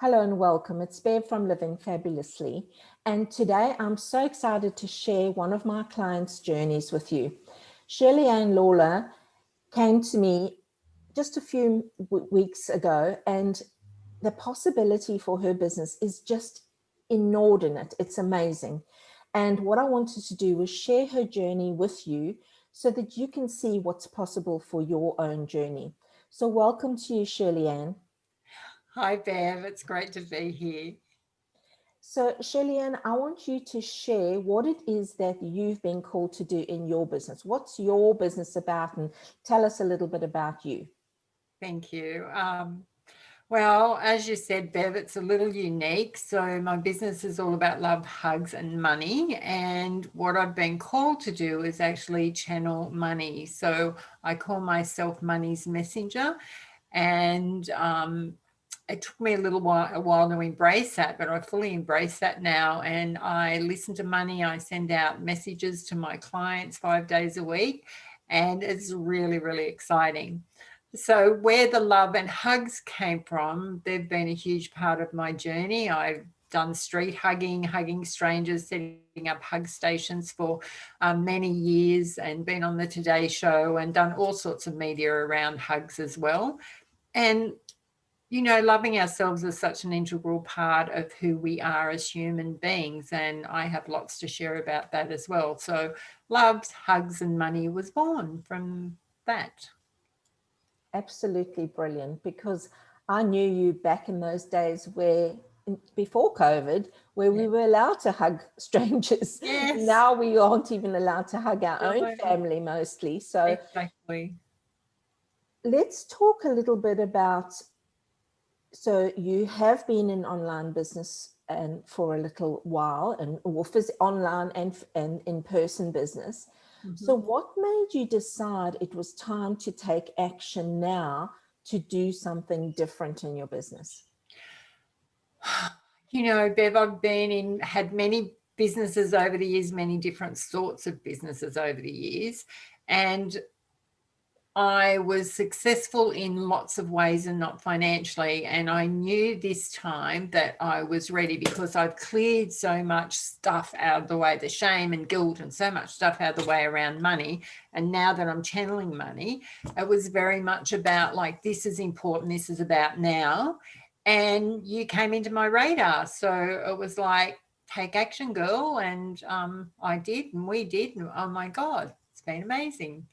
Hello and welcome. It's Bev from Living Fabulously. And today I'm so excited to share one of my clients' journeys with you. Shirley Ann Lawler came to me just a few weeks ago, and the possibility for her business is just inordinate. It's amazing. And what I wanted to do was share her journey with you so that you can see what's possible for your own journey. So welcome to you, Shirley Ann. Hi, Bev. It's great to be here. So, Shirley Ann, I want you to share what it is that you've been called to do in your business. What's your business about? And tell us a little bit about you. Thank you. Well, as you said, Bev, it's a little unique. So, my business is all about love, hugs, and money. And what I've been called to do is actually channel money. So, I call myself Money's Messenger. And it took me a while to embrace that, but I fully embrace that now. And I listen to money. I send out messages to my clients 5 days a week, and it's really, really exciting. So, where the love and hugs came from, they've been a huge part of my journey. I've done street hugging, hugging strangers, setting up hug stations for many years, and been on the Today Show and done all sorts of media around hugs as well. And loving ourselves is such an integral part of who we are as human beings. And I have lots to share about that as well. So, loves, hugs, and money was born from that. Absolutely brilliant, because I knew you back in those days where, before COVID, where Yeah. we were allowed to hug strangers. Yes. Now we aren't even allowed to hug our own No, family mostly. So exactly. let's talk a little bit about, so you have been in online business and for a little while, and or online and in-person business. So Mhm. what made you decide it was time to take action now to do something different in your business? Bev, I've had many businesses over the years, many different sorts of businesses over the years. And I was successful in lots of ways and not financially. And I knew this time that I was ready because I've cleared so much stuff out of the way, the shame and guilt and so much stuff out of the way around money. And now that I'm channeling money, it was very much about like, this is important, this is about now. And you came into my radar. So it was like, take action, girl. And I did, and we did. And oh my God, it's been amazing.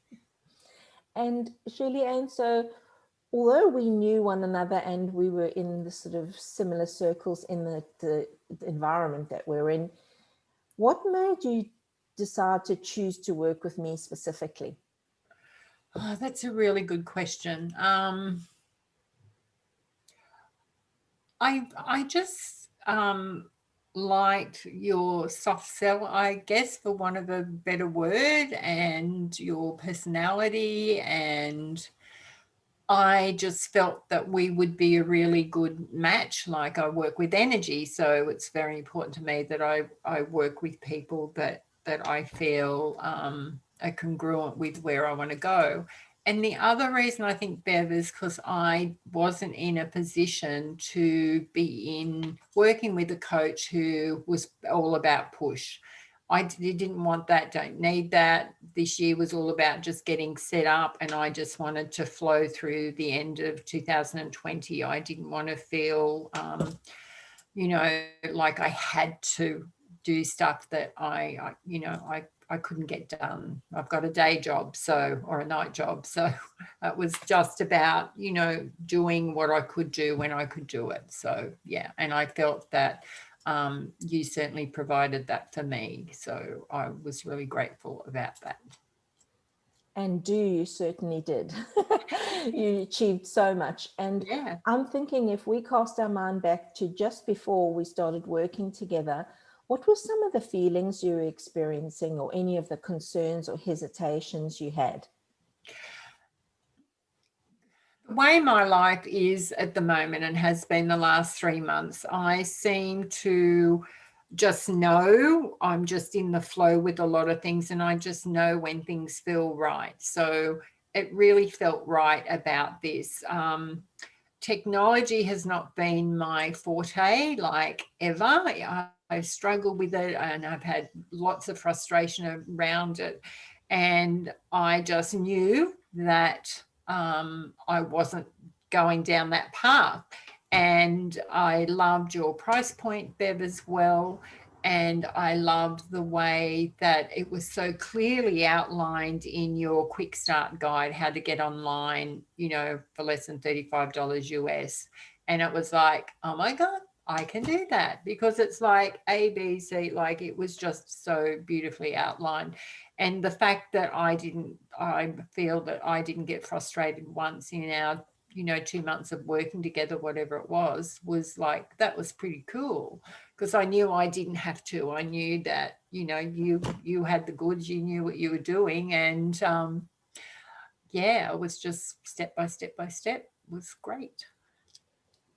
And Shirley Ann, so although we knew one another and we were in the sort of similar circles in the environment that we're in, what made you decide to choose to work with me specifically? Oh, that's a really good question. I just liked your soft sell, I guess, for one of a better word, and your personality, and I just felt that we would be a really good match. Like I work with energy, so it's very important to me that I work with people that I feel are congruent with where I want to go. And the other reason I think, Bev, is because I wasn't in a position to be in working with a coach who was all about push. Didn't want that, don't need that. This year was all about just getting set up, and I just wanted to flow through the end of 2020. I didn't want to feel, like I had to do stuff that I couldn't get done. I've got a day job, or a night job. So it was just about, doing what I could do when I could do it. So, yeah. And I felt that you certainly provided that for me. So I was really grateful about that. And do you certainly did. You achieved so much. And Yeah. I'm thinking, if we cast our mind back to just before we started working together, what were some of the feelings you were experiencing, or any of the concerns or hesitations you had? The way my life is at the moment and has been the last 3 months, I seem to just know I'm just in the flow with a lot of things, and I just know when things feel right. So it really felt right about this. technology has not been my forte, like ever. I struggled with it, and I've had lots of frustration around it. And I just knew that I wasn't going down that path. And I loved your price point, Bev, as well. And I loved the way that it was so clearly outlined in your quick start guide, how to get online, for less than $35 US. And it was like, oh my God, I can do that, because it's like A, B, C, like it was just so beautifully outlined. And the fact that I feel that I didn't get frustrated once in our 2 months of working together, whatever it was like, that was pretty cool, because I knew I didn't have to. I knew that, you had the goods, you knew what you were doing. And it was just step by step by step. It was great.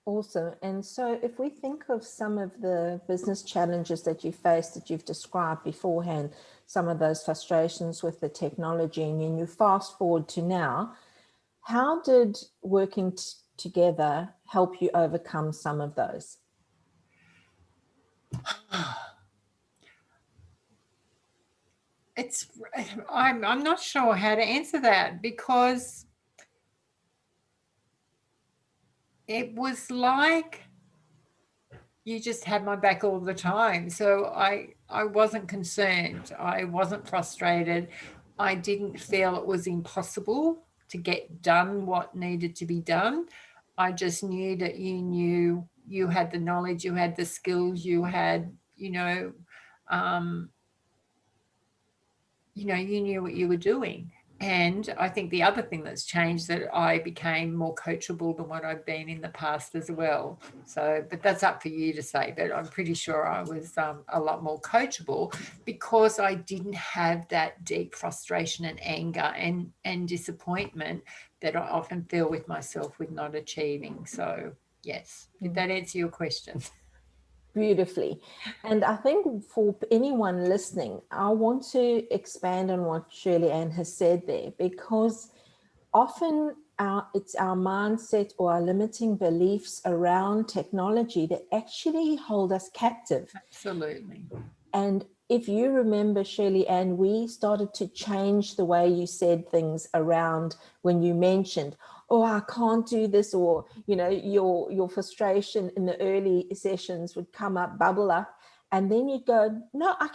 Awesome. And so if we think of some of the business challenges that you faced, that you've described beforehand, some of those frustrations with the technology, and then you fast forward to now, how did working together help you overcome some of those? I'm not sure how to answer that, because it was like you just had my back all the time. So I wasn't concerned. I wasn't frustrated. I didn't feel it was impossible to get done what needed to be done. I just knew that you had the knowledge, you had the skills, you had, you knew what you were doing. And I think the other thing that's changed, that I became more coachable than what I've been in the past as well. So, but that's up for you to say. But I'm pretty sure I was a lot more coachable, because I didn't have that deep frustration and anger and disappointment that I often feel with myself with not achieving. So, yes, did that answer your question? Beautifully. And I think for anyone listening, I want to expand on what Shirley Ann has said there, because often it's our mindset or our limiting beliefs around technology that actually hold us captive. Absolutely. And if you remember, Shirley Ann, we started to change the way you said things around when you mentioned, oh, I can't do this, or, your frustration in the early sessions would come up, bubble up, and then you'd go, no, I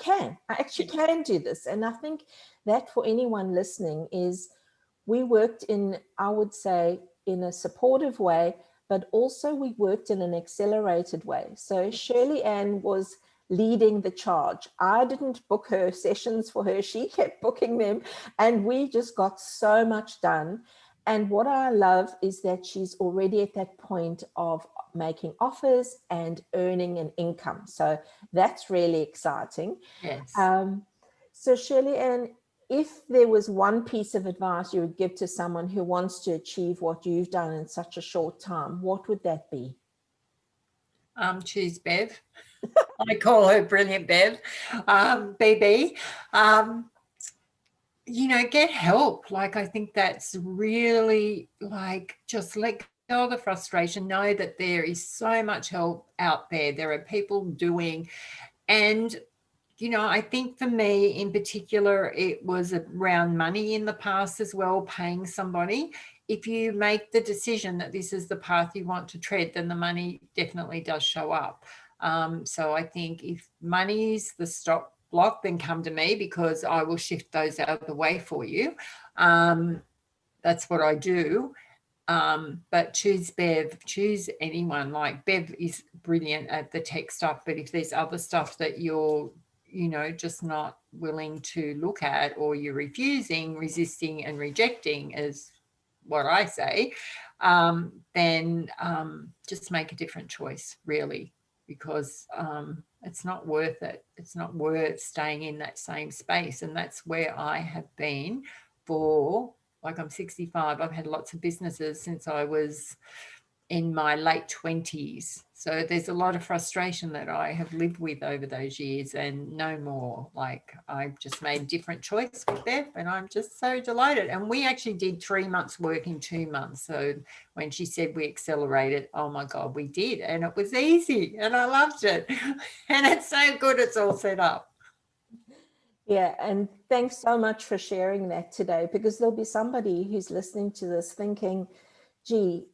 actually can do this. And I think that for anyone listening is, we worked in, I would say, in a supportive way, but also we worked in an accelerated way. So Shirley Ann was leading the charge. I didn't book her sessions for her. She kept booking them, and we just got so much done. And what I love is that she's already at that point of making offers and earning an income. So that's really exciting. Yes. So Shirley Ann, if there was one piece of advice you would give to someone who wants to achieve what you've done in such a short time, what would that be? Choose Bev. I call her Brilliant Bev, BB. Get help. Like, I think that's really, like, just let go of the frustration. Know that there is so much help out there. There are people doing, and I think for me in particular, it was around money in the past as well, paying somebody. If you make the decision that this is the path you want to tread, then the money definitely does show up. So I think if money's the stop block, then come to me, because I will shift those out of the way for you. That's what I do. But choose Bev, choose anyone. Like, Bev is brilliant at the tech stuff, but if there's other stuff that you're just not willing to look at, or you're refusing, resisting and rejecting, is what I say, then just make a different choice, really, because it's not worth it. It's not worth staying in that same space. And that's where I have been for, like, I'm 65. I've had lots of businesses since I was in my late 20s. So there's a lot of frustration that I have lived with over those years, and no more. Like, I've just made a different choice with Bev, and I'm just so delighted. And we actually did 3 months work in 2 months. So when she said we accelerated, oh my God, we did. And it was easy and I loved it. And it's so good it's all set up. Yeah, and thanks so much for sharing that today, because there'll be somebody who's listening to this thinking, gee,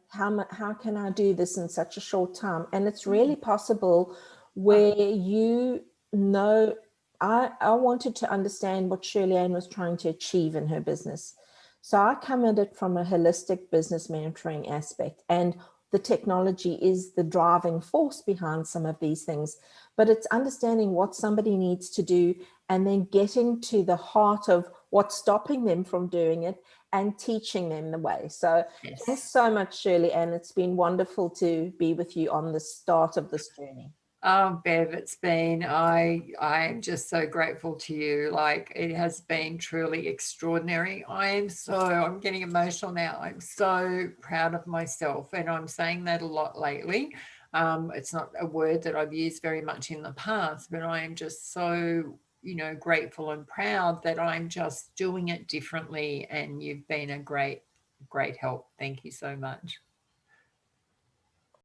how can I do this in such a short time? And it's really possible where I wanted to understand what Shirley Ann was trying to achieve in her business. So I come at it from a holistic business mentoring aspect, and the technology is the driving force behind some of these things, but it's understanding what somebody needs to do and then getting to the heart of what's stopping them from doing it and teaching them the way. So Yes. thanks so much, Shirley, and it's been wonderful to be with you on the start of this journey. Oh, Bev, it's been, I'm just so grateful to you. Like, it has been truly extraordinary. I'm getting emotional now. I'm so proud of myself, and I'm saying that a lot lately. It's not a word that I've used very much in the past, but I am just so, grateful and proud that I'm just doing it differently. And you've been a great, great help. Thank you so much.